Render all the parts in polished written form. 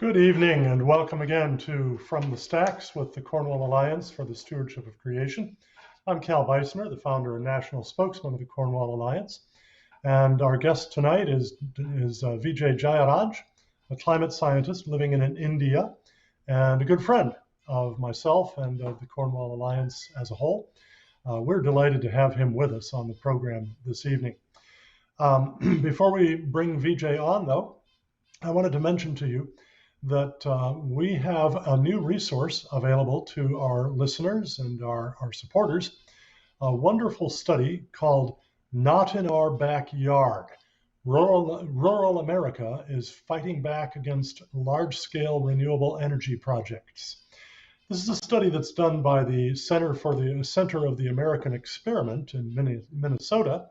Good evening and welcome again to From the Stacks with the Cornwall Alliance for the Stewardship of Creation. I'm Cal Beisner, the founder and national spokesman of the Cornwall Alliance. And our guest tonight is Vijay Jayaraj, a climate scientist living in India and a good friend of myself and of the Cornwall Alliance as a whole. We're delighted to have him with us on the program this evening. Before we bring Vijay on, though, I wanted to mention to you that we have a new resource available to our listeners and our supporters, a wonderful study called Not in Our Backyard. Rural America is fighting back against large-scale renewable energy projects. This is a study that's done by the Center of the American Experiment in Minnesota,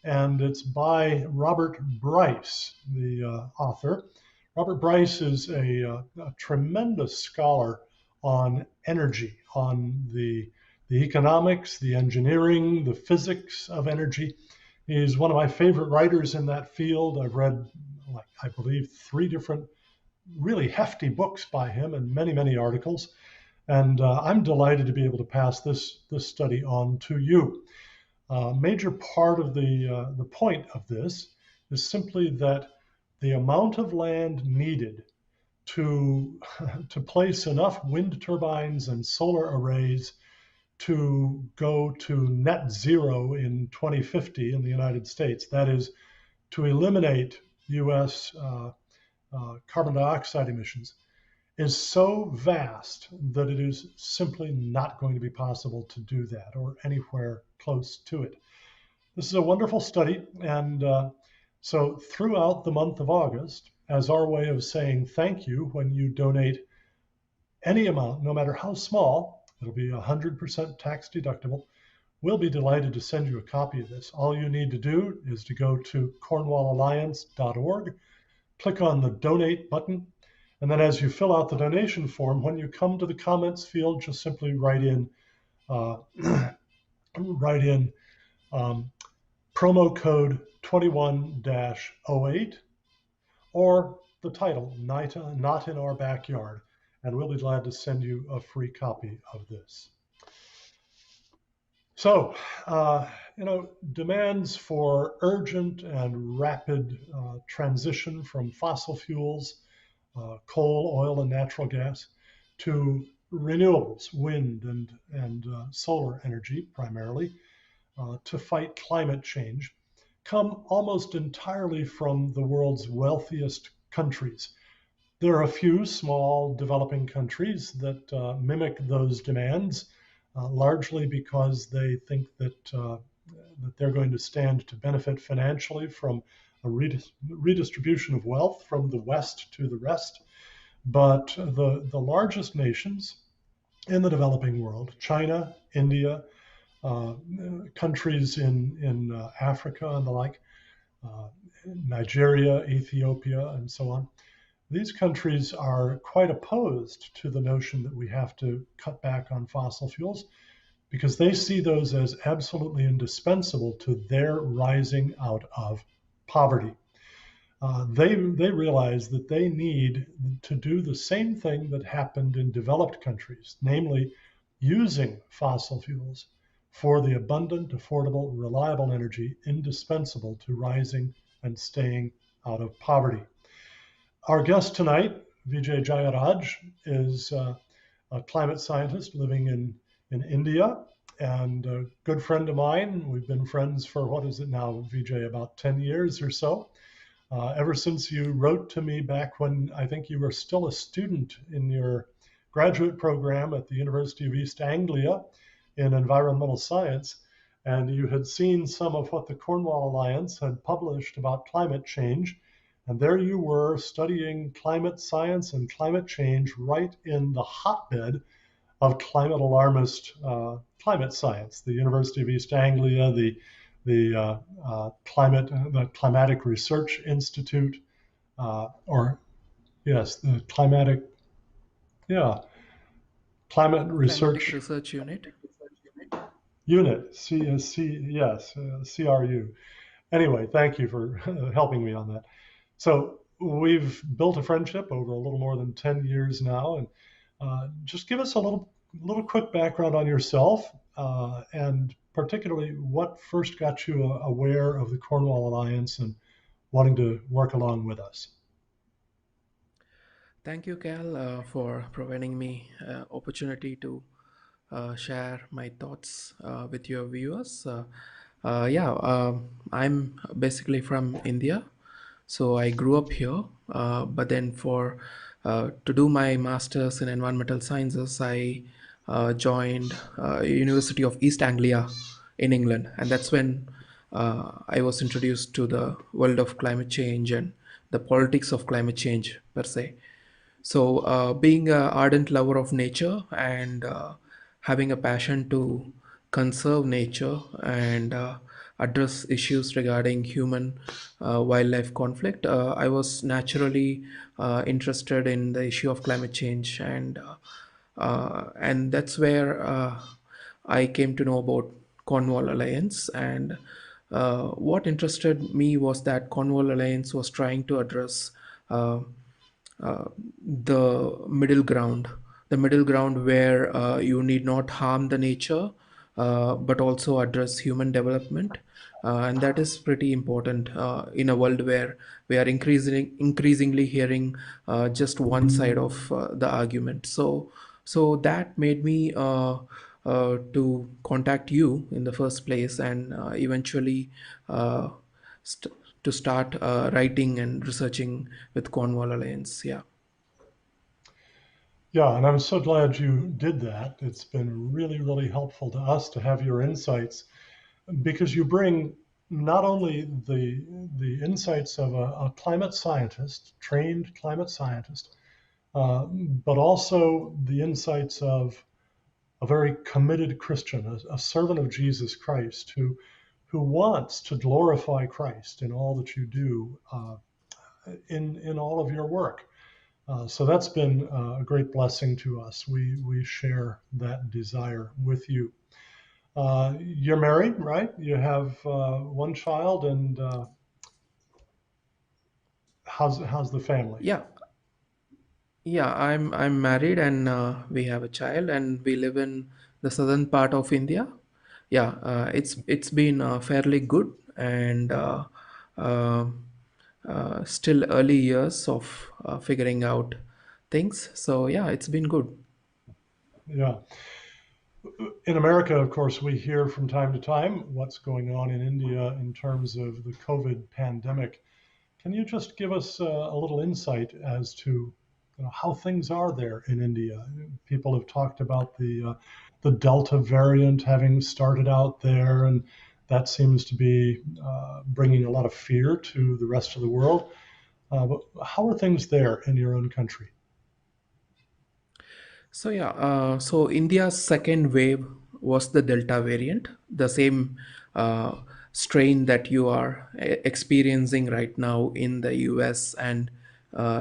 and it's by Robert Bryce, the author. Robert Bryce is a tremendous scholar on energy, on the economics, the engineering, the physics of energy. He's one of my favorite writers in that field. I've read, I believe, 3 different really hefty books by him and many, many articles. And I'm delighted to be able to pass this study on to you. A major part of the point of this is simply that the amount of land needed to place enough wind turbines and solar arrays to go to net zero in 2050 in the United States, that is, to eliminate U.S. Carbon dioxide emissions, is so vast that it is simply not going to be possible to do that or anywhere close to it. This is a wonderful study, and so throughout the month of August, as our way of saying thank you when you donate any amount, no matter how small, it'll be 100% tax deductible, we'll be delighted to send you a copy of this. All you need to do is to go to cornwallalliance.org, click on the donate button, and then as you fill out the donation form, when you come to the comments field, just simply write in promo code 21-08 or the title, Not in Our Backyard, and we'll be glad to send you a free copy of this. So, demands for urgent and rapid transition from fossil fuels, coal, oil, and natural gas, to renewables, wind and solar energy primarily, to fight climate change, come almost entirely from the world's wealthiest countries. There are a few small developing countries that mimic those demands, largely because they think that they're going to stand to benefit financially from a redistribution of wealth from the West to the rest. But the largest nations in the developing world, China, India, countries in Africa and the like, Nigeria, Ethiopia, and so on. These countries are quite opposed to the notion that we have to cut back on fossil fuels because they see those as absolutely indispensable to their rising out of poverty. They realize that they need to do the same thing that happened in developed countries, namely using fossil fuels for the abundant, affordable, reliable energy indispensable to rising and staying out of poverty. Our guest tonight, Vijay Jayaraj, is a climate scientist living in India and a good friend of mine. We've been friends for, what is it now, Vijay, about 10 years or so. Ever since you wrote to me back when I think you were still a student in your graduate program at the University of East Anglia in environmental science, and you had seen some of what the Cornwall Alliance had published about climate change. And there you were studying climate science and climate change right in the hotbed of climate alarmist climate science. The University of East Anglia, the Climatic Research Institute, the Climate Research Unit, CRU. Anyway, thank you for helping me on that. So we've built a friendship over a little more than 10 years now. And just give us a little quick background on yourself, and particularly what first got you aware of the Cornwall Alliance and wanting to work along with us. Thank you, Cal, for providing me opportunity to share my thoughts with your viewers. I'm basically from India, so I grew up here. But then for to do my masters in environmental sciences, I joined University of East Anglia in England, and that's when I was introduced to the world of climate change and the politics of climate change per se. So, being an ardent lover of nature and having a passion to conserve nature and address issues regarding human wildlife conflict, I was naturally interested in the issue of climate change, and that's where I came to know about Cornwall Alliance. And what interested me was that Cornwall Alliance was trying to address uh, the middle ground where you need not harm the nature, but also address human development. And that is pretty important in a world where we are increasingly hearing just one side of the argument. So that made me to contact you in the first place, and eventually uh, st- to start writing and researching with Cornwall Alliance. Yeah. Yeah, and I'm so glad you did that. It's been really helpful to us to have your insights, because you bring not only the insights of a climate scientist, trained climate scientist, but also the insights of a very committed Christian, a servant of Jesus Christ, who wants to glorify Christ in all that you do, in all of your work. So that's been a great blessing to us. We share that desire with you. You're married, right? You have one child, and how's the family? Yeah, yeah. I'm married, and we have a child, and we live in the southern part of India. Yeah, it's been fairly good, and uh, still early years of figuring out things. So yeah, it's been good. Yeah. In America, of course, we hear from time to time what's going on in India in terms of the COVID pandemic. Can you just give us a little insight as to, how things are there in India? People have talked about the Delta variant having started out there, and that seems to be bringing a lot of fear to the rest of the world. But how are things there in your own country? So India's second wave was the Delta variant, the same uh, strain that you are experiencing right now in the US and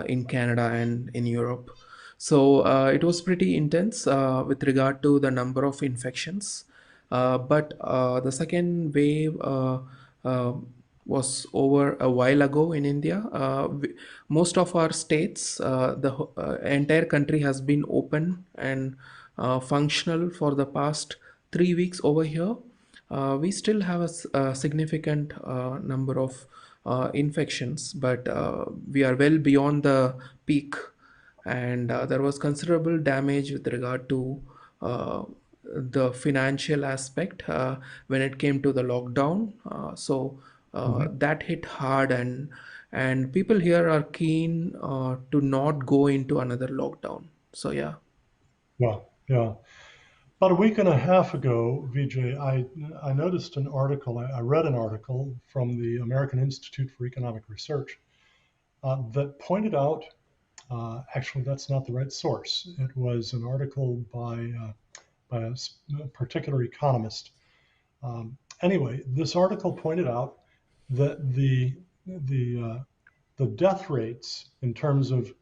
in Canada and in Europe. So it was pretty intense with regard to the number of infections. But the second wave uh, was over a while ago in India. Most of our states, the entire country has been open and functional for the past 3 weeks over here. We still have a significant number of infections, but we are well beyond the peak, and there was considerable damage with regard to the financial aspect when it came to the lockdown. Mhm. That hit hard, and people here are keen to not go into another lockdown. So yeah. Yeah, yeah. About a week and a half ago, Vijay, I noticed an article, I read an article from the American Institute for Economic Research that pointed out, actually, that's not the right source. It was an article by a particular economist. Anyway, this article pointed out that the the death rates in terms of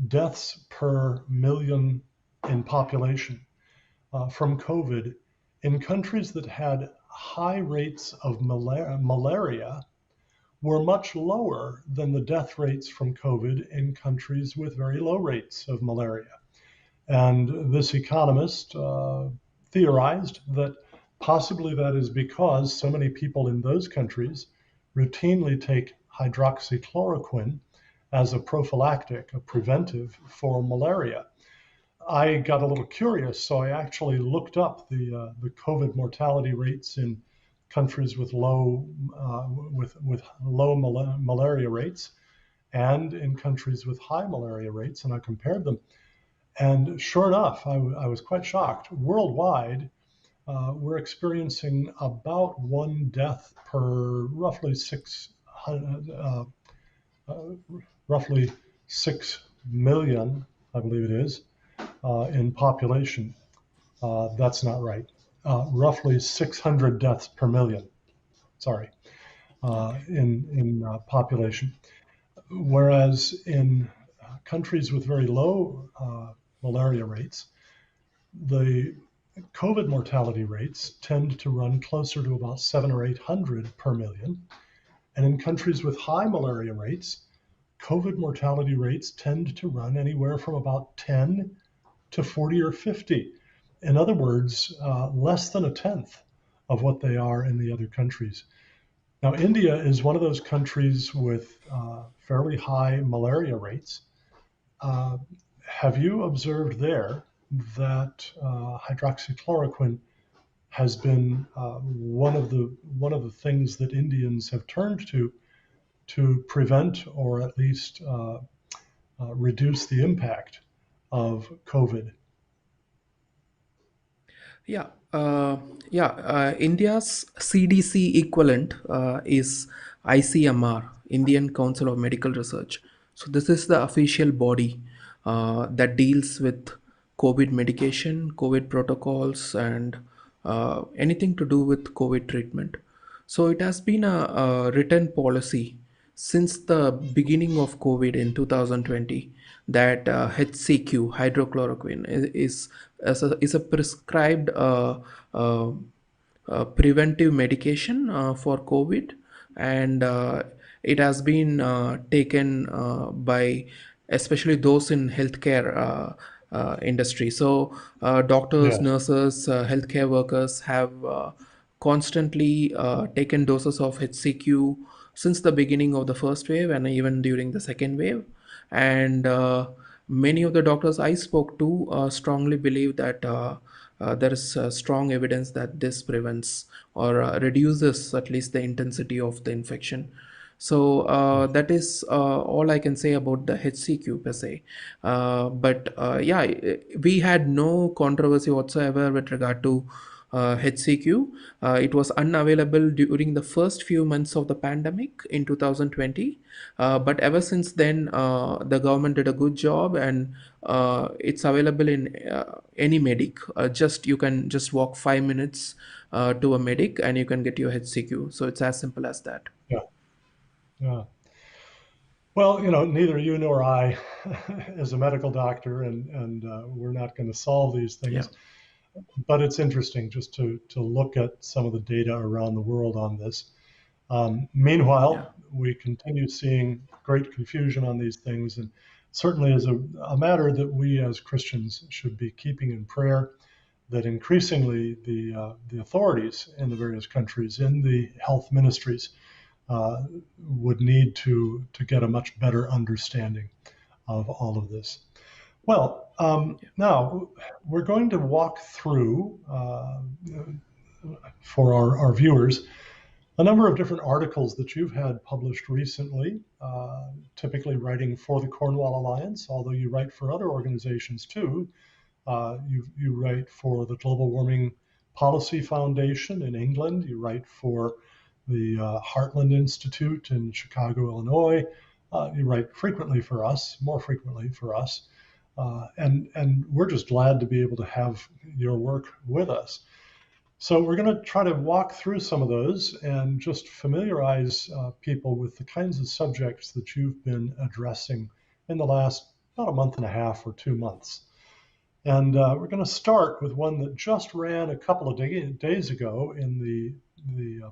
deaths per million in population from COVID in countries that had high rates of malaria were much lower than the death rates from COVID in countries with very low rates of malaria. And this economist theorized that possibly that is because so many people in those countries routinely take hydroxychloroquine as a prophylactic, a preventive for malaria. I got a little curious, so I actually looked up the COVID mortality rates in countries with low malaria rates and in countries with high malaria rates, and I compared them. And sure enough, I was quite shocked. Worldwide, we're experiencing about one death per roughly 6 million, I believe it is, in population. That's not right. Roughly 600 deaths per million. Sorry, Okay. in population. Whereas in countries with very low malaria rates, the COVID mortality rates tend to run closer to about 700 or 800 per million. And in countries with high malaria rates, COVID mortality rates tend to run anywhere from about 10 to 40 or 50. In other words, less than a tenth of what they are in the other countries. Now, India is one of those countries with fairly high malaria rates. Uh, have you observed there that hydroxychloroquine has been one of the things that Indians have turned to prevent or at least reduce the impact of COVID? Yeah, India's CDC equivalent is ICMR, Indian Council of Medical Research. So this is the official body that deals with COVID medication, COVID protocols, and anything to do with COVID treatment. So it has been a written policy since the beginning of COVID in 2020 that HCQ, hydrochloroquine, is a prescribed preventive medication for COVID, and it has been taken by especially those in healthcare industry. So doctors, Yes. nurses, healthcare workers have constantly taken doses of HCQ since the beginning of the first wave and even during the second wave. And many of the doctors I spoke to strongly believe that there is strong evidence that this prevents or reduces at least the intensity of the infection. So that is all I can say about the HCQ per se. But yeah, we had no controversy whatsoever with regard to HCQ. It was unavailable during the first few months of the pandemic in 2020. But ever since then, the government did a good job, and it's available in any medic. Just you can just walk 5 minutes to a medic, and you can get your HCQ. So it's as simple as that. Yeah. Yeah. Well, neither you nor I is a medical doctor, and we're not going to solve these Yeah, things. But it's interesting just to look at some of the data around the world on this. yeah, Meanwhile, we continue seeing great confusion on these things, and certainly is a matter that we as Christians should be keeping in prayer. That increasingly the authorities in the various countries in the health ministries uh, would need to get a much better understanding of all of this. Well, yeah. now we're going to walk through for our viewers a number of different articles that you've had published recently, typically writing for the Cornwall Alliance, although you write for other organizations too. You write for the Global Warming Policy Foundation in England. You write for the Heartland Institute in Chicago, Illinois. You write frequently for us, more frequently for us. And we're just glad to be able to have your work with us. So we're going to try to walk through some of those and just familiarize people with the kinds of subjects that you've been addressing in the last about a month and a half or 2 months. And we're going to start with one that just ran a couple of days ago in the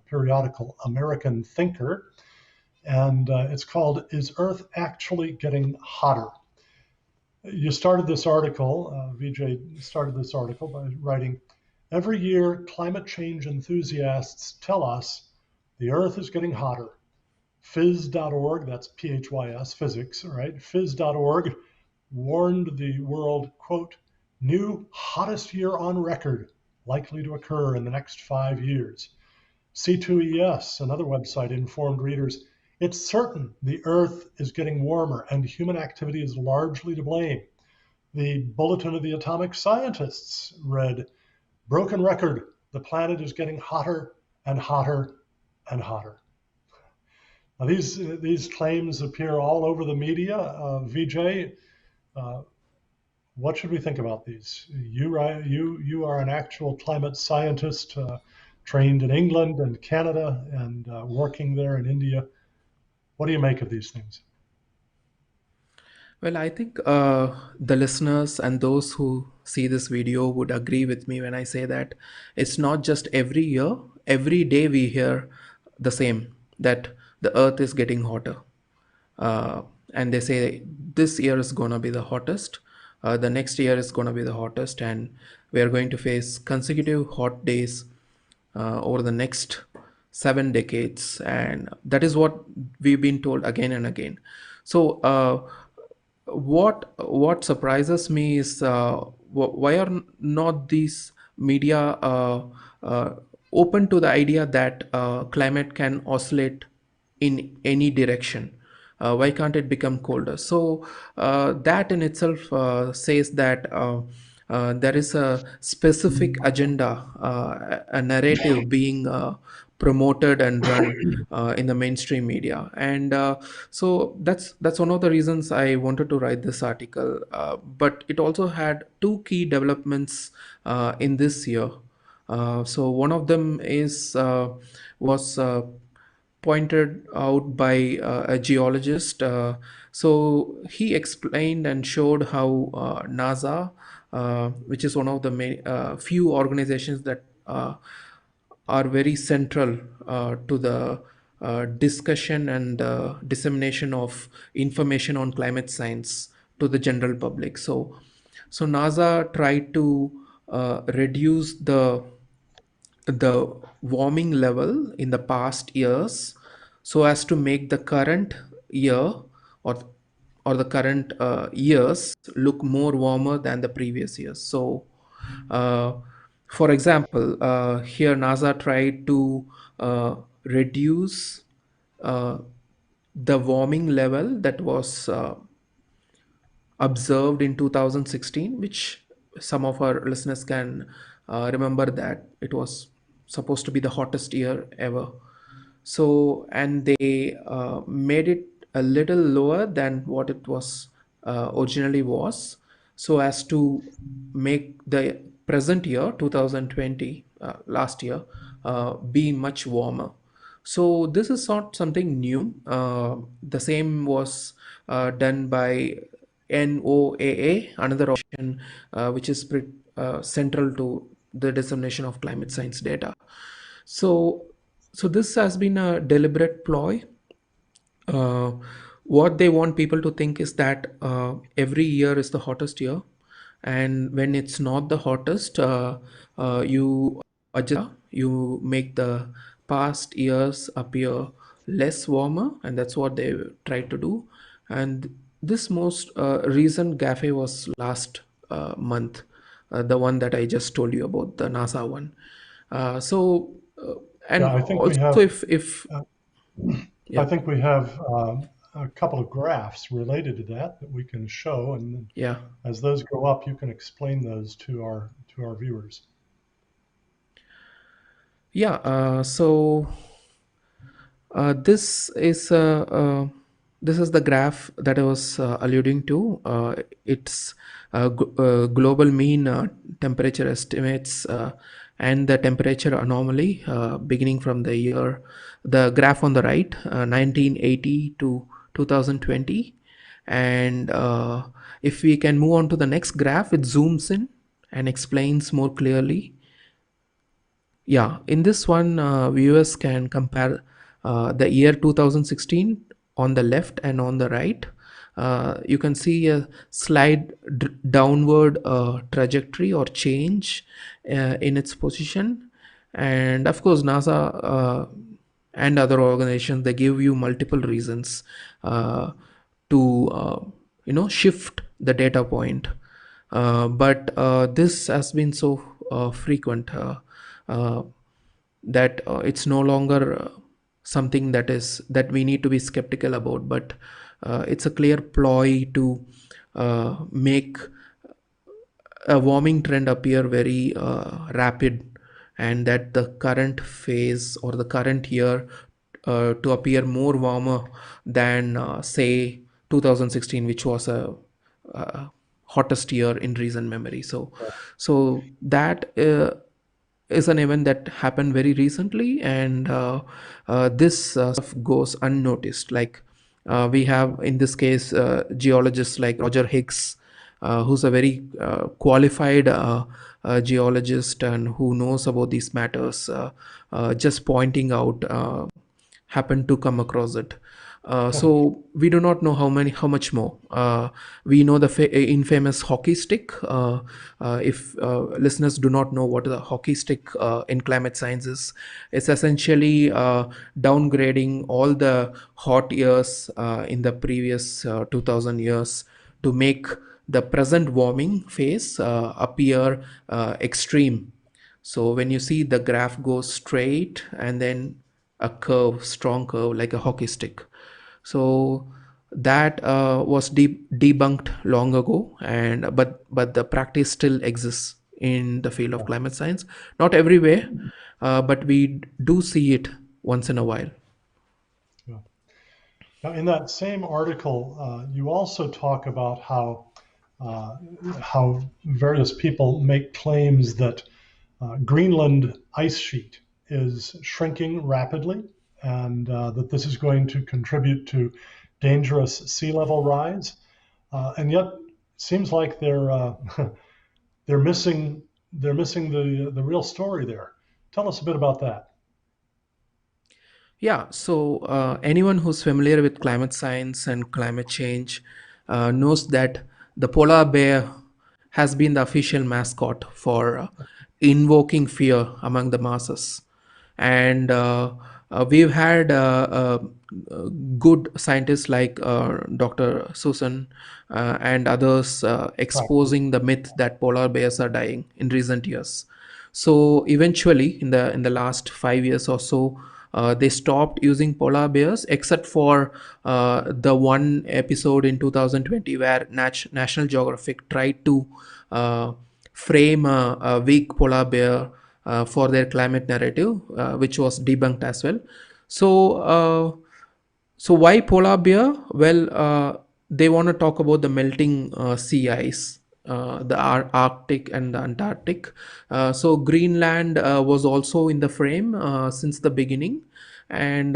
periodical American Thinker. and it's called "Is Earth Actually Getting Hotter?" You started this article, Vijay started this article by writing, "Every year, climate change enthusiasts tell us the Earth is getting hotter. Phys.org, that's PHYS, physics, right? Phys.org warned the world, quote, new hottest year on record likely to occur in the next 5 years. C2ES, another website, informed readers, it's certain the Earth is getting warmer and human activity is largely to blame. The Bulletin of the Atomic Scientists read, broken record, the planet is getting hotter and hotter and hotter. Now, these claims appear all over the media. Vijay, uh, what should we think about these? You are an actual climate scientist, trained in England and Canada, and working there in India. What do you make of these things? Well, I think the listeners and those who see this video would agree with me when I say that it's not just every year, every day we hear the same, that the earth is getting hotter. Uh, and they say this year is going to be the hottest, the next year is going to be the hottest, and we are going to face consecutive hot days over the next 7 decades. And that is what we've been told again and again. So, what surprises me is why are not these media uh, open to the idea that climate can oscillate in any direction? Why can't it become colder? So that in itself says that there is a specific agenda, a narrative being promoted and run in the mainstream media, and so that's one of the reasons I wanted to write this article. But it also had two key developments in this year. So one of them is was pointed out by a geologist. So he explained and showed how NASA, which is one of the few organizations that are very central to the discussion and dissemination of information on climate science to the general public. So NASA tried to reduce the warming level in the past years so as to make the current year or or the current years look more warmer than the previous years. So uh, for example, here NASA tried to reduce uh, the warming level that was observed in 2016, which some of our listeners can remember that it was supposed to be the hottest year ever. So, and they made it a little lower than what it was originally was, so as to make the present year, 2020, last year, be much warmer. So this is not something new. The same was done by NOAA, another organization which is central to the dissemination of climate science data. So, so this has been a deliberate ploy. uh, what they want people to think is that every year is the hottest year, and when it's not the hottest, you adjust, you make the past years appear less warmer, and that's what they try to do. And this most recent gaffe was last month, the one that I just told you about, the NASA one. So Yeah, and I think we also, have. if Uh, I yeah, think we have a couple of graphs related to that we can show, and yeah. as those go up, you can explain those to our viewers. Yeah, so this is this is the graph that I was alluding to. It's global mean temperature estimates and the temperature anomaly beginning from the year. The graph on the right, 1980 to 2020, and if we can move on to the next graph, it zooms in and explains more clearly. Yeah, in this one, viewers can compare The year 2016 on the left and on the right, you can see a slight downward trajectory or change in its position. And of course, NASA and other organizations, they give you multiple reasons to shift the data point. But this has been so frequent uh, that it's no longer something that we need to be skeptical about, but it's a clear ploy to make a warming trend appear very rapid, and that the current phase or the current year to appear more warmer than say 2016, which was a hottest year in recent memory. So that is an event that happened very recently, and this stuff goes unnoticed. Like we have in this case geologists like Roger Hicks, who's a very qualified geologist and who knows about these matters, just pointing out, happened to come across it. So we do not know how much more. We know the infamous hockey stick. If listeners do not know what the hockey stick in climate science is, it's essentially downgrading all the hot years in the previous 2000 years to make the present warming phase appear extreme. So when you see the graph goes straight and then a curve, strong curve like a hockey stick. So that was debunked long ago, and but the practice still exists in the field of climate science. Not everywhere, but we do see it once in a while. Yeah. Now, in that same article, you also talk about how various people make claims that Greenland ice sheet is shrinking rapidly, and that this is going to contribute to dangerous sea level rise. And yet, it seems like they're missing the real story there. Tell us a bit about that. Yeah, so anyone who's familiar with climate science and climate change knows that the polar bear has been the official mascot for invoking fear among the masses. And we've had good scientists like Dr. Susan and others exposing the myth that polar bears are dying in recent years. So eventually, in the last 5 years or so, they stopped using polar bears, except for the one episode in 2020 where National Geographic tried to frame a weak polar bear for their climate narrative, which was debunked as well. So, so why polar bear? Well, they want to talk about the melting sea ice, the Arctic and the Antarctic. So Greenland was also in the frame since the beginning. And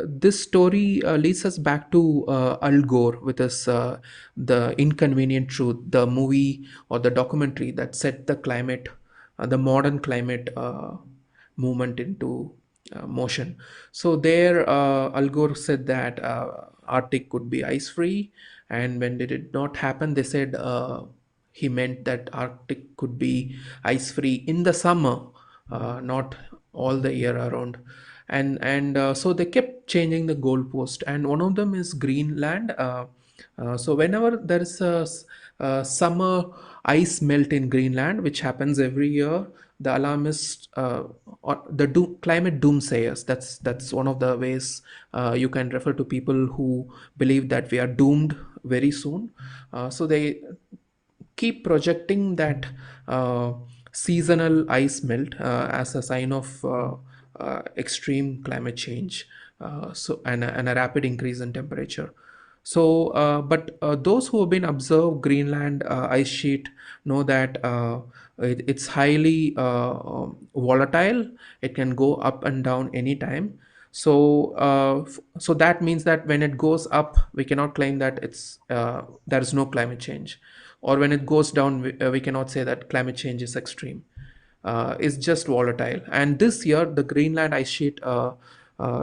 this story leads us back to Al Gore with his The Inconvenient Truth, the movie or the documentary that set the climate, the modern climate movement into motion. So there, Al Gore said that Arctic could be ice free, and when it did not happen, they said he meant that Arctic could be ice free in the summer, not all the year around. And so they kept changing the goalpost, and one of them is Greenland. So whenever there is a summer ice melt in Greenland, which happens every year, the alarmists or the climate doomsayers, that's one of the ways you can refer to people who believe that we are doomed very soon. So they keep projecting that seasonal ice melt as a sign of extreme climate change, and a rapid increase in temperature. So, but those who have been observed Greenland ice sheet know that it's highly volatile. It can go up and down anytime. So, so that means that when it goes up, we cannot claim that there is no climate change, or when it goes down, we cannot say that climate change is extreme. Is just volatile. And this year, the Greenland ice sheet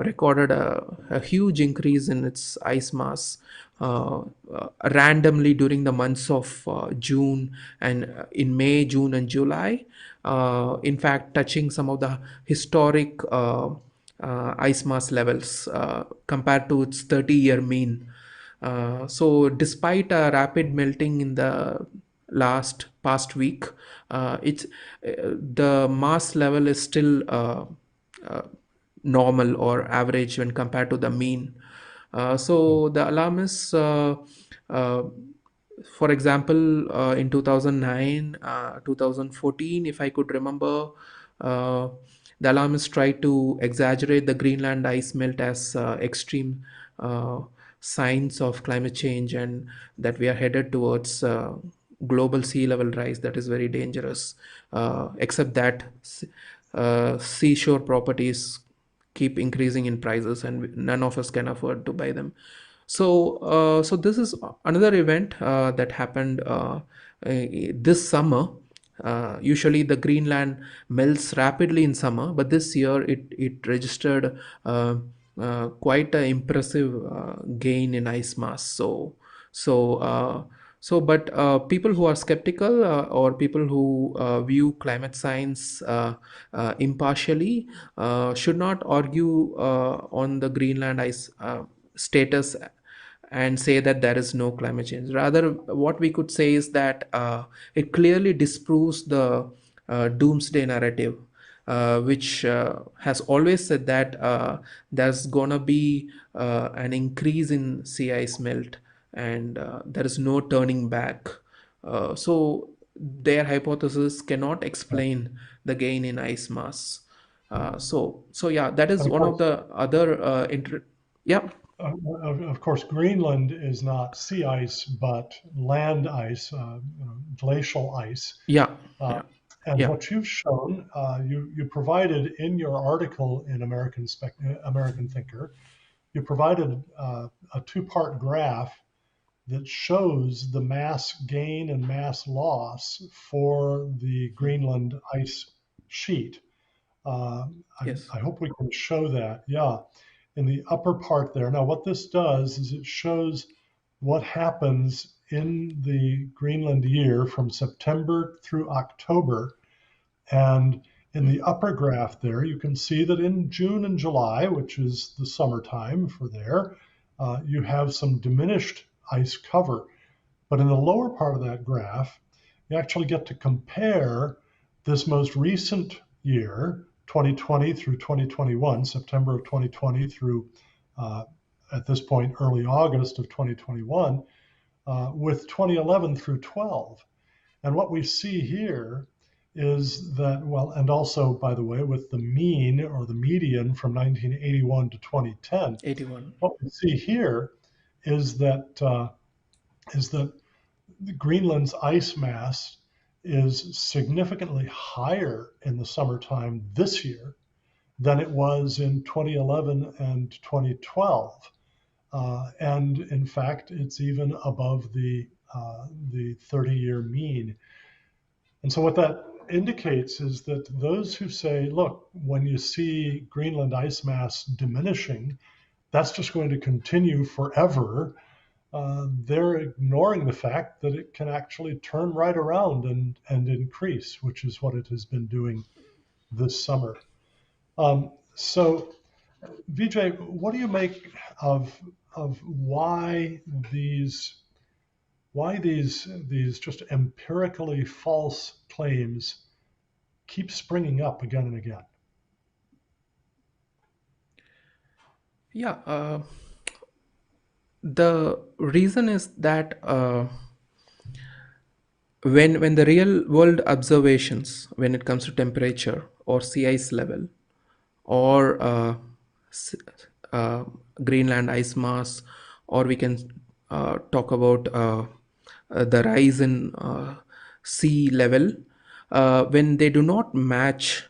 recorded a huge increase in its ice mass randomly during the months of June and in May, June, and July. In fact, touching some of the historic ice mass levels compared to its 30-year mean. So, despite a rapid melting in the last past week, it's the mass level is still uh, normal or average when compared to the mean. So the alarm is, uh, for example, in 2009, 2014, if I could remember, uh, the alarmists tried to exaggerate the Greenland ice melt as extreme signs of climate change and that we are headed towards global sea level rise that is very dangerous. Except that seashore properties keep increasing in prices and none of us can afford to buy them. So this is another event that happened this summer. Usually the Greenland melts rapidly in summer, but this year it registered quite an impressive gain in ice mass. So but people who are skeptical or people who view climate science impartially should not argue on the Greenland ice status and say that there is no climate change. Rather, what we could say is that it clearly disproves the doomsday narrative, which has always said that there's gonna be an increase in sea ice melt and there is no turning back. So their hypothesis cannot explain the gain in ice mass. So yeah, that And is of one of course, the other yeah. of course, Greenland is not sea ice, but land ice, glacial ice. Yeah, Uh, yeah, and yeah, what you've shown, you provided in your article in American Thinker, you provided a two-part graph that shows the mass gain and mass loss for the Greenland ice sheet. Uh, yes, I hope we can show that. Yeah, in the upper part there. Now, what this does is it shows what happens in the Greenland year from September through October. And in the upper graph there, you can see that in June and July, which is the summertime for there, you have some diminished ice cover. But in the lower part of that graph, you actually get to compare this most recent year, 2020 through 2021, September of 2020 through at this point, early August of 2021, with 2011 through 12. And what we see here is that, well, and also, by the way, with the mean or the median from 1981 to 2010, 81. what we see here is that Greenland's ice mass is significantly higher in the summertime this year than it was in 2011 and 2012. And in fact, it's even above the 30-year mean. And so what that indicates is that those who say, look, when you see Greenland ice mass diminishing, that's just going to continue forever. They're ignoring the fact that it can actually turn right around and increase, which is what it has been doing this summer. So, Vijay, what do you make of why these just empirically false claims keep springing up again and again? Yeah, the reason is that when the real world observations when it comes to temperature or sea ice level or s- uh, Greenland ice mass, or we can talk about the rise in sea level, when they do not match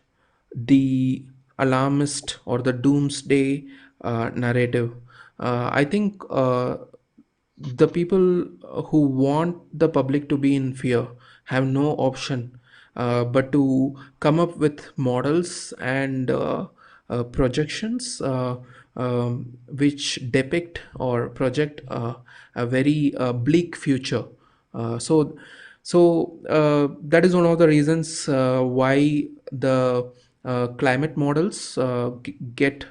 the alarmist or the doomsday narrative. I think the people who want the public to be in fear have no option but to come up with models and projections which depict or project a very bleak future. So, that is one of the reasons why the climate models get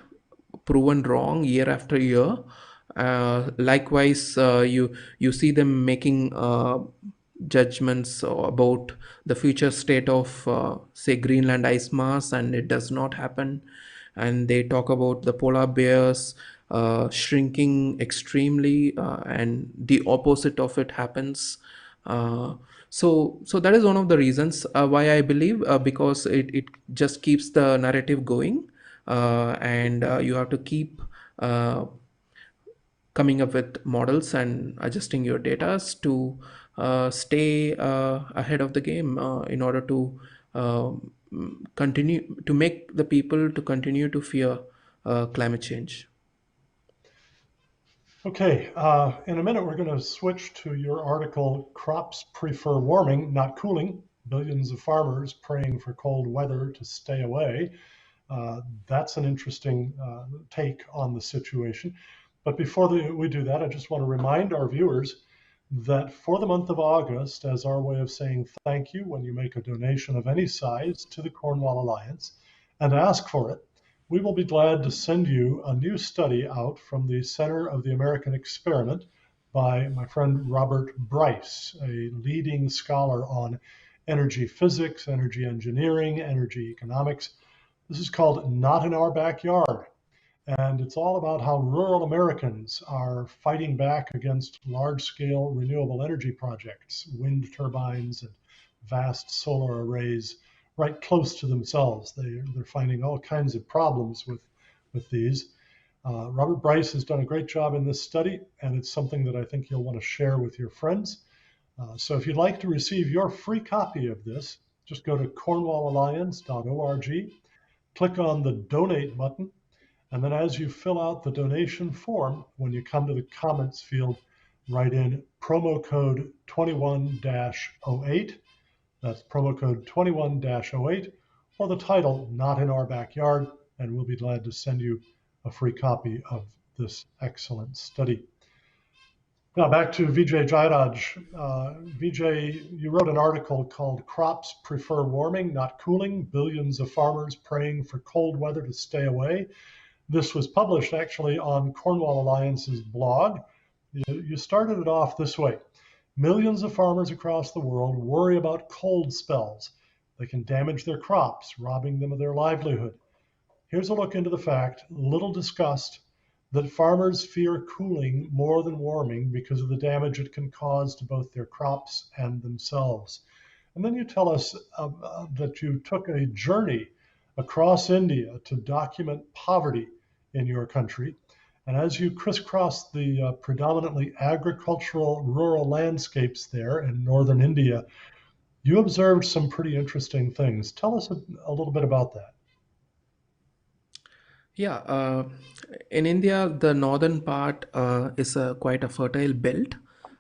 proven wrong year after year. Likewise, you see them making judgments about the future state of, say, Greenland ice mass, and it does not happen. And they talk about the polar bears shrinking extremely, and the opposite of it happens. Uh, so that is one of the reasons why I believe, because it just keeps the narrative going, and you have to keep uh, coming up with models and adjusting your data to stay ahead of the game, in order to continue to make the people to continue to fear climate change. Okay, in a minute, we're going to switch to your article, Crops Prefer Warming, Not Cooling. Billions of farmers praying for cold weather to stay away. That's an interesting take on the situation. But before we do that, I just want to remind our viewers that for the month of August, as our way of saying thank you when you make a donation of any size to the Cornwall Alliance and ask for it, we will be glad to send you a new study out from the Center of the American Experiment by my friend Robert Bryce, a leading scholar on energy physics, energy engineering, energy economics. This is called Not in Our Backyard. And it's all about how rural Americans are fighting back against large scale renewable energy projects, wind turbines, and vast solar arrays right close to themselves. They're finding all kinds of problems with these. Robert Bryce has done a great job in this study, and it's something that I think you'll want to share with your friends. So if you'd like to receive your free copy of this, just go to cornwallalliance.org, click on the donate button, and then as you fill out the donation form, when you come to the comments field, write in promo code 21-08. That's promo code 21-08, or the title, Not in Our Backyard, and we'll be glad to send you a free copy of this excellent study. Now back to Vijay Jayaraj. Vijay, you wrote an article called Crops Prefer Warming, Not Cooling, Billions of Farmers Praying for Cold Weather to Stay Away. This was published actually on Cornwall Alliance's blog. You started it off this way. Millions of farmers across the world worry about cold spells. They can damage their crops, robbing them of their livelihood. Here's a look into the fact, little discussed, that farmers fear cooling more than warming because of the damage it can cause to both their crops and themselves. And then you tell us that you took a journey across India to document poverty in your country. And as you crisscrossed the predominantly agricultural rural landscapes there in northern India, you observed some pretty interesting things. Tell us a little bit about that. Yeah, in India, the northern part is quite a fertile belt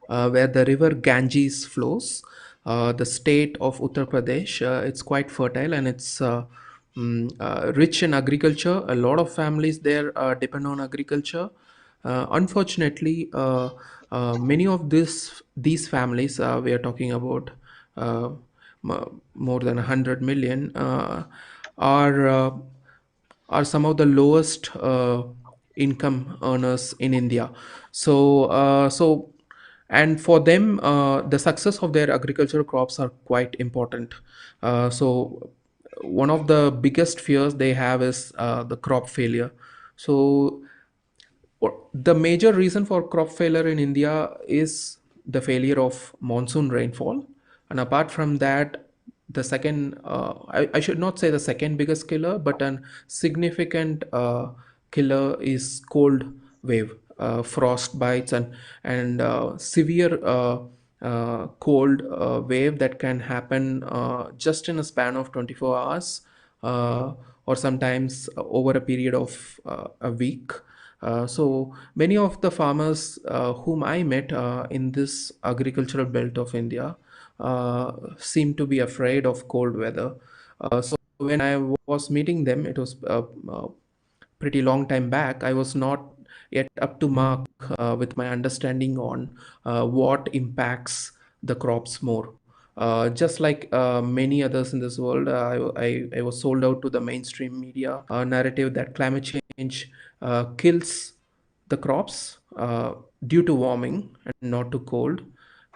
where the river Ganges flows. The state of Uttar Pradesh, it's quite fertile, and it's rich in agriculture. A lot of families there depend on agriculture. Unfortunately, many of these families, we are talking about uh, more than 100 million, are some of the lowest income earners in India. And for them, the success of their agricultural crops are quite important. So one of the biggest fears they have is the crop failure. So the major reason for crop failure in India is the failure of monsoon rainfall. And apart from that, the second, I should not say the second biggest killer, but a significant killer is cold wave, frost bites, and severe cold wave that can happen just in a span of 24 hours, or sometimes over a period of a week. So many of the farmers whom I met in this agricultural belt of India seem to be afraid of cold weather. So when I was meeting them, it was pretty long time back, I was not yet up to mark with my understanding on what impacts the crops more. Just like many others in this world, I was sold out to the mainstream media narrative that climate change kills the crops due to warming and not to cold,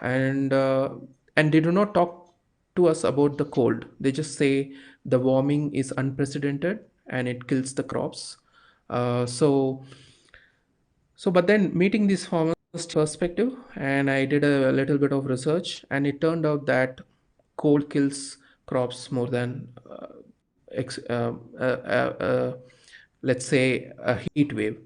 and uh, and they do not talk to us about the cold. They just say the warming is unprecedented and it kills the crops. So but then meeting these farmers perspective, and I did a little bit of research, and it turned out that cold kills crops more than ex- uh, uh, uh, uh, let's say a heat wave.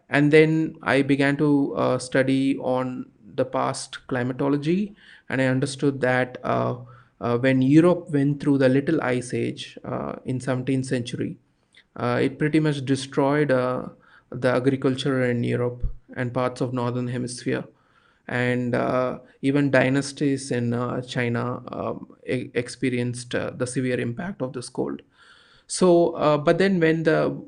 And then I began to study on the past climatology, and I understood that when Europe went through the little ice age in 17th century, it pretty much destroyed the agriculture in Europe and parts of northern hemisphere, and even dynasties in China experienced the severe impact of this cold. But then when the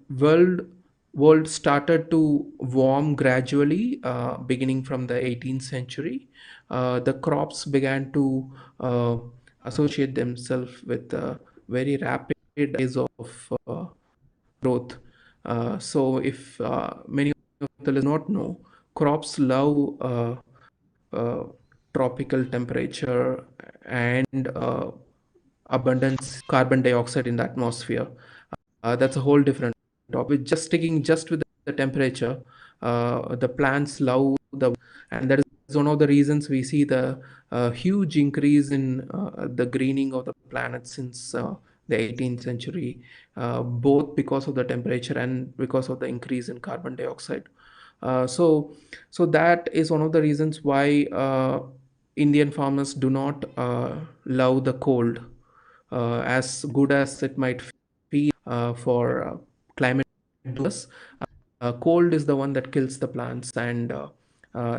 world started to warm gradually, beginning from the 18th century, the crops began to associate themselves with very rapid rise of growth. So if many of the listeners not know, crops love uh, tropical temperature and abundance carbon dioxide in the atmosphere. That's a whole different topic. Just sticking just with the temperature, the plants love the, and that is one of the reasons we see the huge increase in the greening of the planet since the 18th century, both because of the temperature and because of the increase in carbon dioxide. Uh, so, so that is one of the reasons why Indian farmers do not love the cold as good as it might feel for climate doers. Cold is the one that kills the plants, and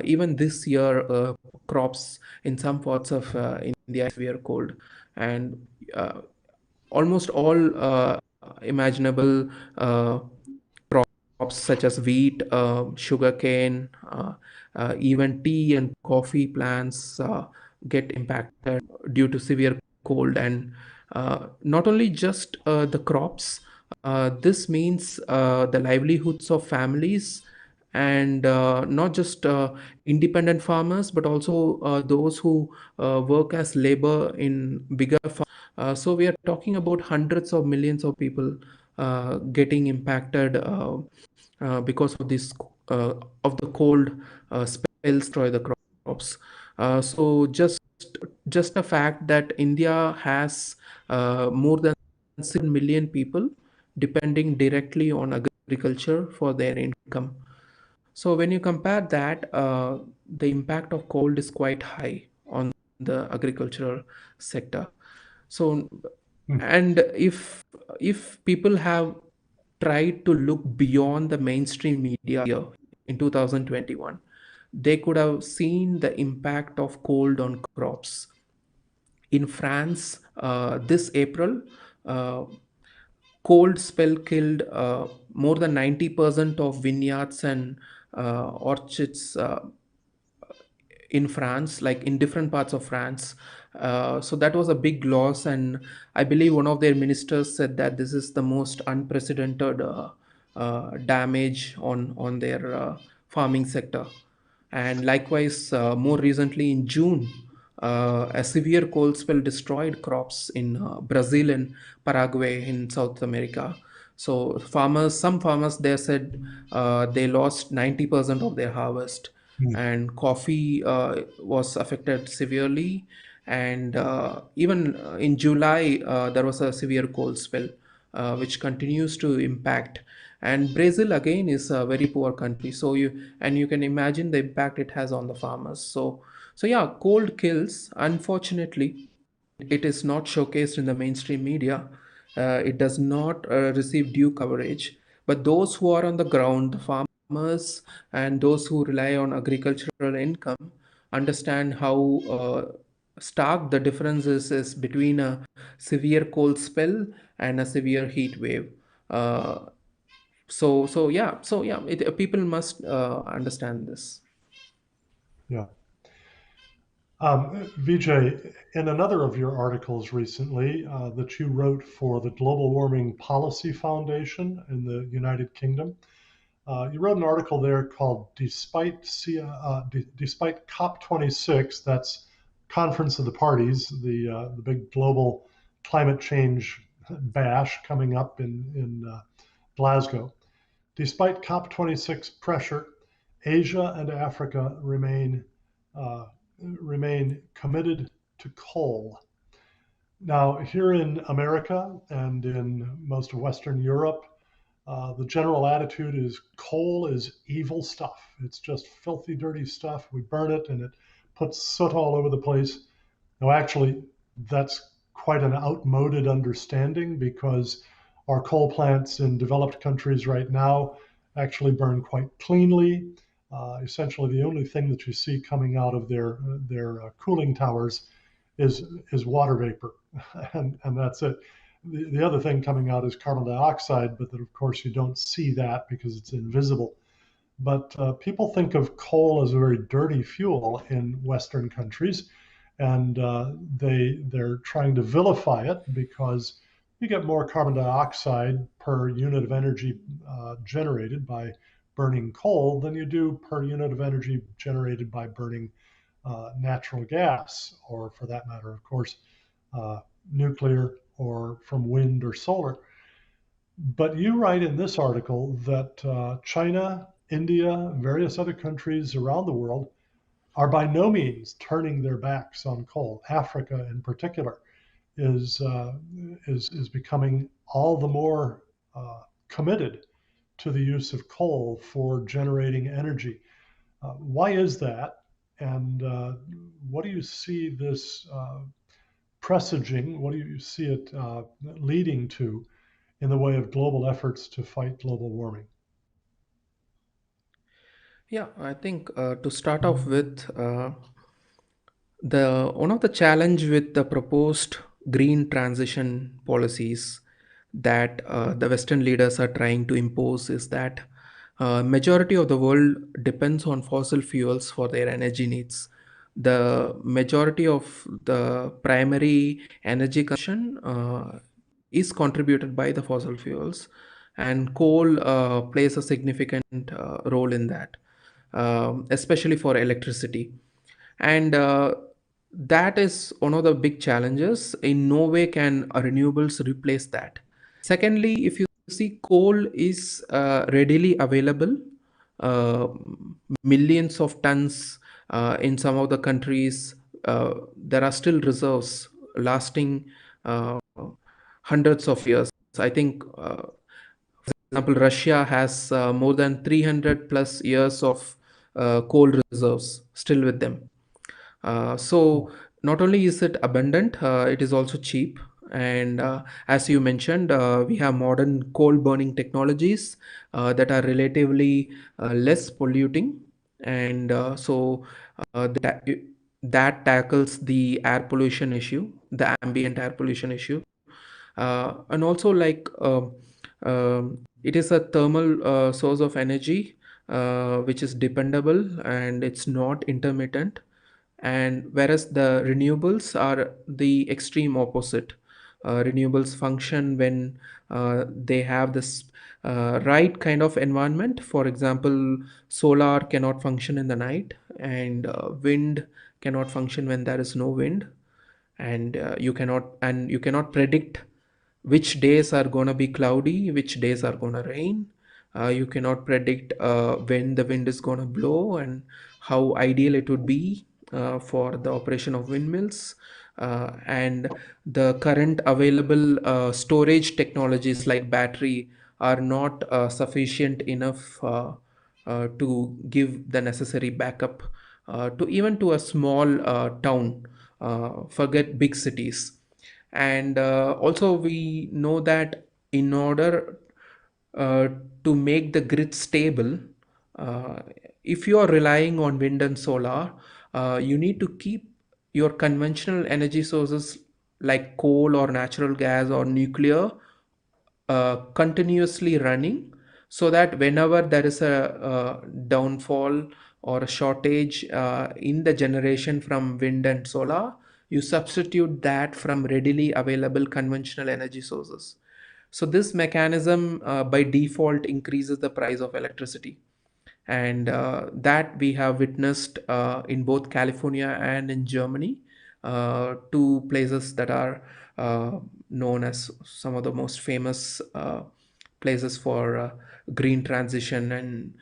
even this year, crops in some parts of India are severe cold, and uh, almost all imaginable crops such as wheat, sugarcane, even tea and coffee plants get impacted due to severe cold. And not only just the crops, this means the livelihoods of families, and not just independent farmers, but also those who work as labor in bigger farms. So we are talking about hundreds of millions of people getting impacted because of this of the cold spells destroy the crops. So just the fact that India has more than 7 million people depending directly on agriculture for their income. So when you compare that, the impact of cold is quite high on the agricultural sector. So, Hmm. and if people have tried to look beyond the mainstream media in 2021, they could have seen the impact of cold on crops. In France, this April, uh, cold spell killed more than 90% of vineyards and orchards in France, like in different parts of France. So that was a big loss, and I believe one of their ministers said that this is the most unprecedented damage on their farming sector. And likewise, more recently in June, a severe cold spell destroyed crops in Brazil and Paraguay in South America. So some farmers there said they lost 90% of their harvest, Hmm. and coffee was affected severely. And even in July, there was a severe cold spell, which continues to impact. And Brazil again is a very poor country, so you can imagine the impact it has on the farmers. So yeah, cold kills. Unfortunately, it is not showcased in the mainstream media. It does not receive due coverage. But those who are on the ground, the farmers, and those who rely on agricultural income, understand how stark the difference is between a severe cold spell and a severe heat wave. People must understand this. Yeah. Vijay, in another of your articles recently that you wrote for the Global Warming Policy Foundation in the United Kingdom, you wrote an article there called Despite COP26, that's Conference of the Parties, the big global climate change bash coming up in Glasgow. Despite COP26 pressure, Asia and Africa uh, remain committed to coal. Now, here in America and in most of Western Europe, the general attitude is coal is evil stuff. It's just filthy, dirty stuff. We burn it and it puts soot all over the place. Now, actually, that's quite an outmoded understanding because our coal plants in developed countries right now actually burn quite cleanly. Essentially, the only thing that you see coming out of their cooling towers is water vapor, and that's it. The other thing coming out is carbon dioxide, but then of course you don't see that because it's invisible. But people think of coal as a very dirty fuel in Western countries, and they're trying to vilify it because you get more carbon dioxide per unit of energy generated by burning coal than you do per unit of energy generated by burning natural gas, or for that matter, of course, nuclear or from wind or solar. But you write in this article that China, India, various other countries around the world are by no means turning their backs on coal. Africa, in particular, is is becoming all the more committed to the use of coal for generating energy. Why is that? And what do you see this presaging? What do you see it leading to in the way of global efforts to fight global warming? Yeah, I think to start off with, the one of the challenge with the proposed green transition policies that the Western leaders are trying to impose is that majority of the world depends on fossil fuels for their energy needs. The majority of the primary energy consumption is contributed by the fossil fuels, and coal plays a significant role in that, especially for electricity. And that is one of the big challenges. In no way can renewables replace that. Secondly, if you see, coal is readily available, uh, millions of tons in some of the countries. There are still reserves lasting uh, hundreds of years. I think, for example, Russia has more than 300 plus years of coal reserves still with them. So not only is it abundant, it is also cheap. And as you mentioned, we have modern coal burning technologies that are relatively less polluting. And that tackles the air pollution issue, the ambient air pollution issue. And also, it is a thermal source of energy which is dependable and it's not intermittent, and whereas the renewables are the extreme opposite. Renewables function when they have this right kind of environment. For example, solar cannot function in the night, and wind cannot function when there is no wind, and you cannot predict which days are going to be cloudy, which days are going to rain. You cannot predict when the wind is going to blow and how ideal it would be for the operation of windmills. And the current available storage technologies like battery are not sufficient enough to give the necessary backup to even to a small town, forget big cities. And also we know that in order uh, to make the grid stable, uh, if you are relying on wind and solar, you need to keep your conventional energy sources like coal or natural gas or nuclear continuously running so that whenever there is a downfall or a shortage in the generation from wind and solar, you substitute that from readily available conventional energy sources. So this mechanism by default increases the price of electricity, and that we have witnessed in both California and in Germany, two places that are known as some of the most famous places for green transition, and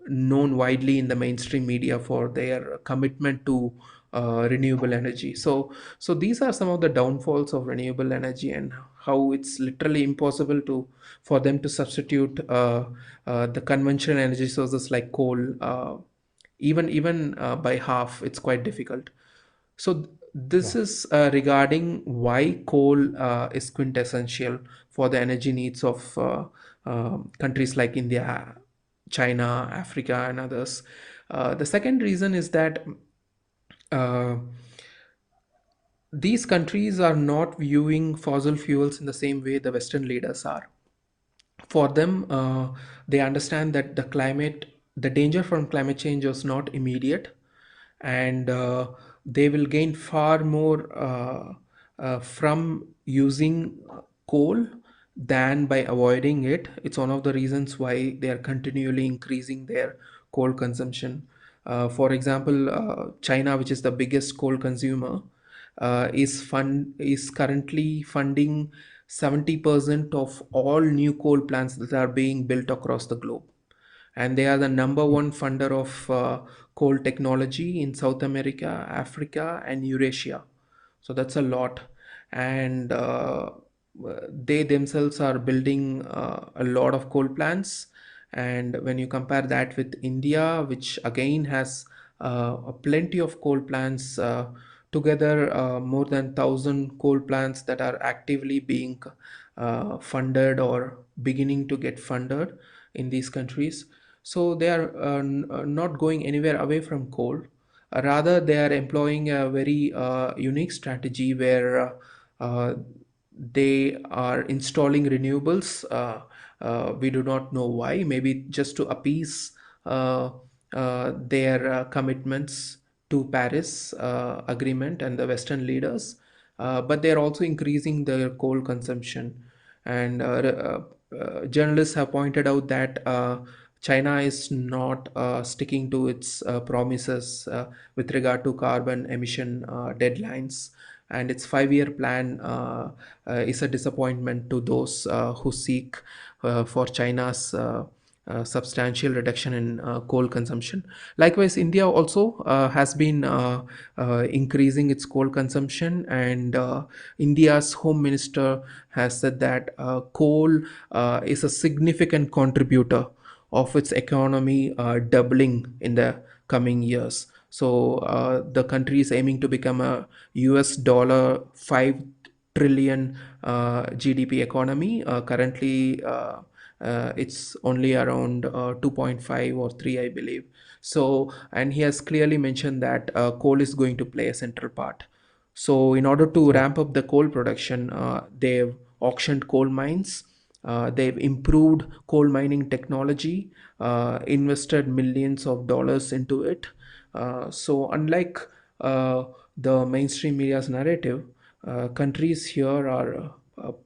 known widely in the mainstream media for their commitment to renewable energy. So these are some of the downfalls of renewable energy, and how it's literally impossible to for them to substitute the conventional energy sources like coal, even by half. It's quite difficult. So Yeah. this is regarding why coal is quintessential for the energy needs of countries like India, China, Africa, and others. The second reason is that uh, these countries are not viewing fossil fuels in the same way the Western leaders are. For them, they understand that the danger from climate change is not immediate, and they will gain far more from using coal than by avoiding it. It's one of the reasons why they are continually increasing their coal consumption. For example, China, which is the biggest coal consumer, is currently funding 70% of all new coal plants that are being built across the globe, and they are the number one funder of coal technology in South America, Africa, and Eurasia. So that's a lot, and they themselves are building a lot of coal plants. And when you compare that with India, which again has plenty of coal plants, together more than 1,000 coal plants that are actively being funded or beginning to get funded in these countries. So they are not going anywhere away from coal. Rather, they are employing a very unique strategy where they are installing renewables. We do not know why, maybe just to appease their commitments to Paris agreement and the Western leaders. But they are also increasing their coal consumption. And journalists have pointed out that China is not sticking to its promises with regard to carbon emission deadlines, and its 5-year plan is a disappointment to those who seek for China's substantial reduction in coal consumption. Likewise, India also has been increasing its coal consumption, and India's Home Minister has said that coal is a significant contributor of its economy, doubling in the coming years. So the country is aiming to become a US dollar 5 trillion GDP economy. Currently, it's only around 2.5 or 3, I believe. So, and he has clearly mentioned that coal is going to play a central part. So, in order to Yeah. ramp up the coal production, they've auctioned coal mines. They've improved coal mining technology, invested millions of dollars into it. So, unlike uh, the mainstream media's narrative, countries here are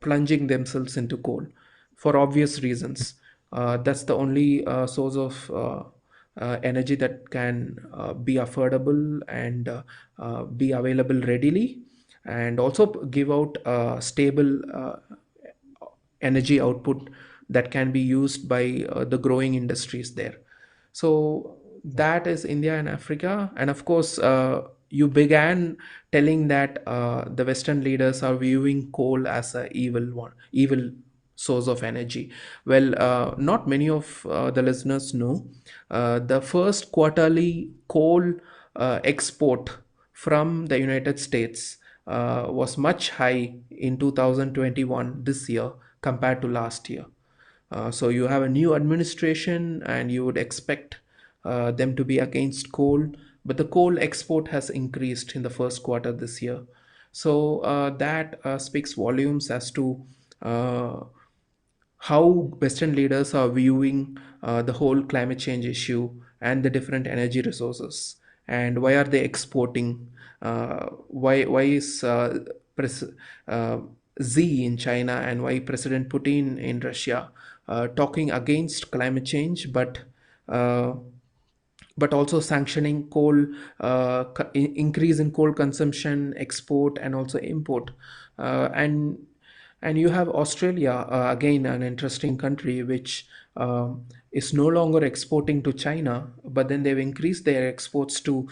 plunging themselves into coal for obvious reasons. That's the only source of energy that can be affordable and be available readily, and also give out stable energy output that can be used by the growing industries there. So Yeah. that is India and Africa. And of course, you began telling that the Western leaders are viewing coal as a evil source of energy. Well, not many of the listeners know. The first quarterly coal export from the United States was much high in 2021, this year, compared to last year. So you have a new administration, and you would expect them to be against coal, but the coal export has increased in the first quarter this year. So that speaks volumes as to uh, how Western leaders are viewing the whole climate change issue and the different energy resources, and why are they exporting? Why is uh, Xi in China and why President Putin in Russia talking against climate change, uh, but also sanctioning coal, increase in coal consumption, export, and also import. And you have Australia, again an interesting country, which is no longer exporting to China, but then they've increased their exports to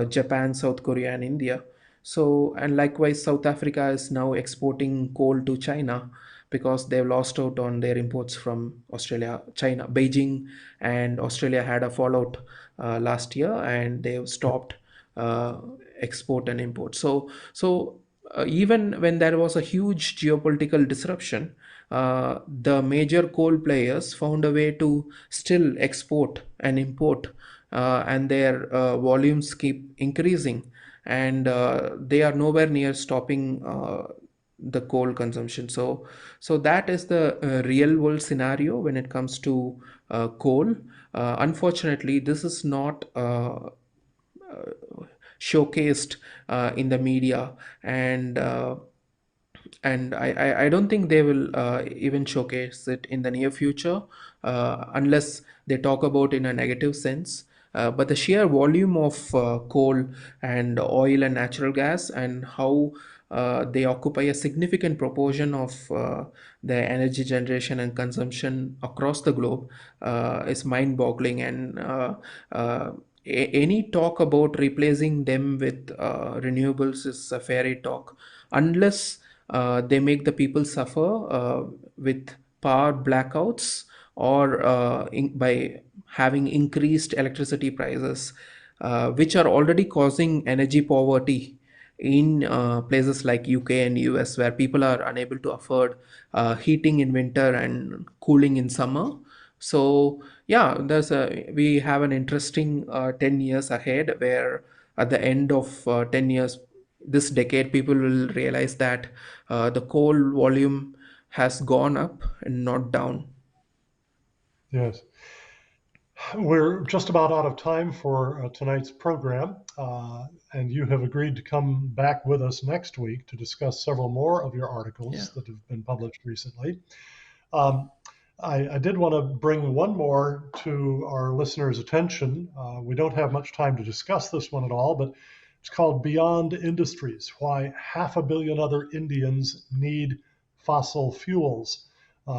Japan, South Korea, and India. So, and likewise, South Africa is now exporting coal to China because they've lost out on their imports from Australia, China. Beijing and Australia had a fallout last year, and they've stopped uh, export and import. So even when there was a huge geopolitical disruption, the major coal players found a way to still export and import, and their volumes keep increasing, and they are nowhere near stopping the coal consumption. So that is the real world scenario when it comes to coal. Unfortunately, this is not showcased in the media, and I don't think they will even showcase it in the near future, unless they talk about in a negative sense. But the sheer volume of coal and oil and natural gas, and how they occupy a significant proportion of the energy generation and consumption across the globe, is mind-boggling. And any talk about replacing them with renewables is a fairy talk, unless they make the people suffer with power blackouts, or by having increased electricity prices, which are already causing energy poverty in places like UK and US, where people are unable to afford heating in winter and cooling in summer. So yeah, we have an interesting 10 years ahead, where at the end of 10 years, this decade, people will realize that the coal volume has gone up and not down. Yes. We're just about out of time for tonight's program, and you have agreed to come back with us next week to discuss several more of your Yeah. articles that have been published recently. Um, I did want to bring one more to our listeners' attention. We don't have much time to discuss this one at all, but it's called Beyond Industries: Why Half a Billion Other Indians Need Fossil Fuels.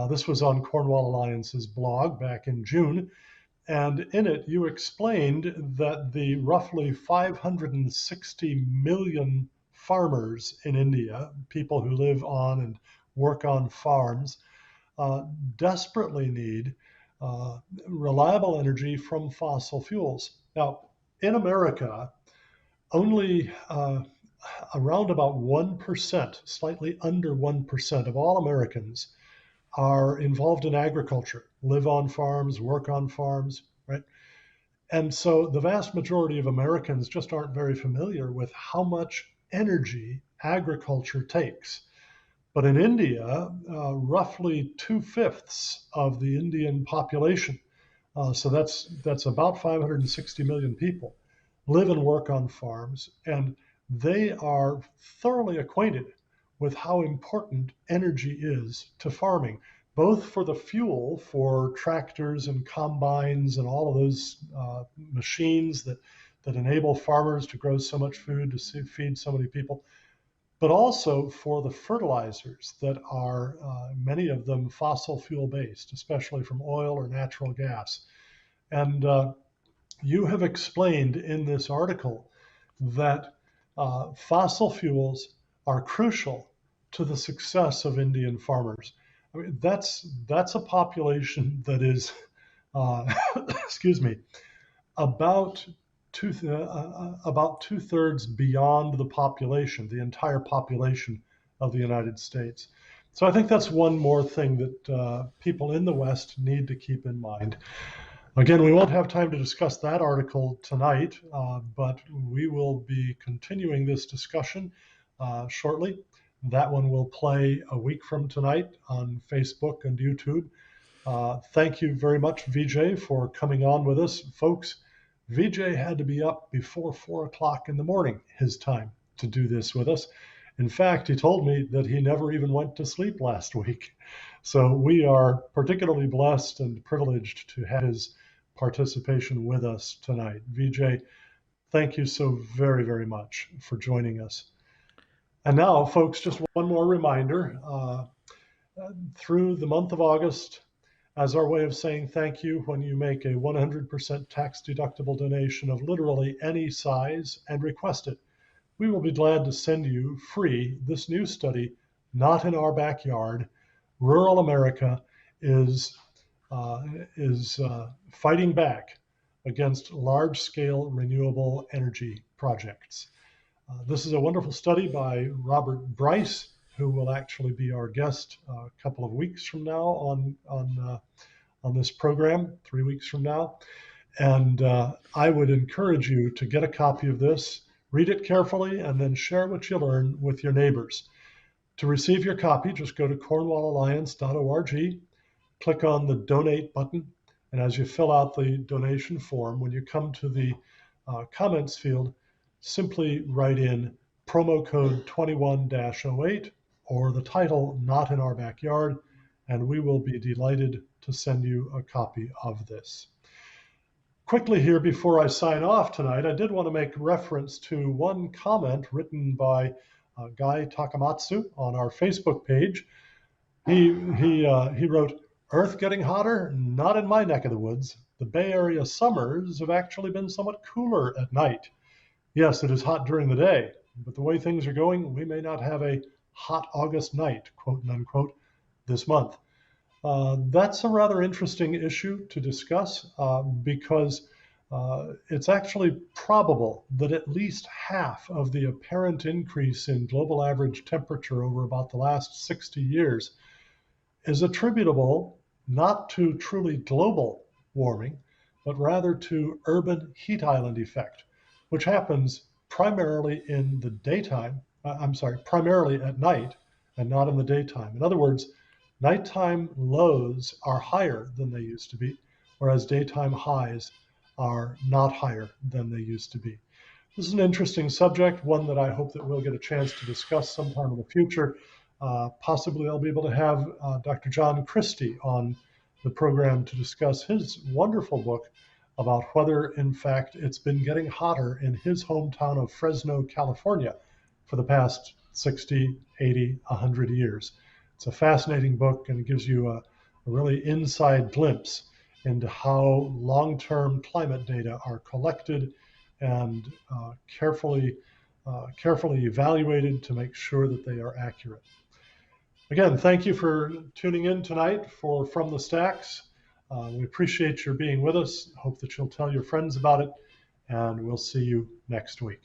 This was on Cornwall Alliance's blog back in June. And in it, you explained that the roughly 560 million farmers in India, people who live on and work on farms, desperately need reliable energy from fossil fuels. Now, in America, only around about 1%, slightly under 1% of all Americans are involved in agriculture, live on farms, work on farms, right? And so the vast majority of Americans just aren't very familiar with how much energy agriculture takes. But in India, roughly 2/5 of the Indian population, so that's about 560 million people, live and work on farms, and they are thoroughly acquainted with how important energy is to farming, both for the fuel for tractors and combines and all of those machines that enable farmers to grow so much food to feed so many people, but also for the fertilizers that are many of them fossil fuel based, especially from oil or natural gas. And you have explained in this article that fossil fuels are crucial to the success of Indian farmers. I mean, that's a population that is, excuse me, about about 2/3 beyond the population, the entire population of the United States. So I think that's one more thing that people in the West need to keep in mind. Again, we won't have time to discuss that article tonight, but we will be continuing this discussion shortly. That one will play a week from tonight on Facebook and YouTube. Thank you very much, Vijay, for coming on with us. Folks, Vijay had to be up before 4 o'clock in the morning, his time, to do this with us. In fact, he told me that he never even went to sleep last week. So we are particularly blessed and privileged to have his participation with us tonight. Vijay, thank you so very, very much for joining us. And now, folks, just one more reminder. Through the month of August, as our way of saying thank you, when you make a 100% tax deductible donation of literally any size and request it, we will be glad to send you free this new study, Not in Our Backyard. Rural America is fighting back against large-scale renewable energy projects. This is a wonderful study by Robert Bryce, who will actually be our guest a couple of weeks from now on this program, 3 weeks from now. And I would encourage you to get a copy of this, read it carefully, and then share what you learn with your neighbors. To receive your copy, just go to cornwallalliance.org, click on the donate button, and as you fill out the donation form, when you come to the comments field, simply write in promo code 21-08 or the title Not in Our Backyard, and we will be delighted to send you a copy of this. Quickly here, before I sign off tonight, I did want to make reference to one comment written by Guy Takamatsu on our Facebook page. He wrote, "Earth getting hotter? Not in my neck of the woods. The Bay Area summers have actually been somewhat cooler at night. Yes, it is hot during the day, but the way things are going, we may not have a hot August night, quote and unquote, this month." That's a rather interesting issue to discuss because it's actually probable that at least half of the apparent increase in global average temperature over about the last 60 years is attributable not to truly global warming, but rather to urban heat island effect, which happens primarily in the daytime, primarily at night and not in the daytime. In other words, nighttime lows are higher than they used to be, whereas daytime highs are not higher than they used to be. This is an interesting subject, one that I hope that we'll get a chance to discuss sometime in the future. Possibly I'll be able to have Dr. John Christie on the program to discuss his wonderful book about whether, in fact, it's been getting hotter in his hometown of Fresno, California for the past 60, 80, 100 years. It's a fascinating book, and it gives you a really inside glimpse into how long-term climate data are collected and carefully evaluated to make sure that they are accurate. Again, thank you for tuning in tonight for From the Stacks. We appreciate your being with us. Hope that you'll tell your friends about it, and we'll see you next week.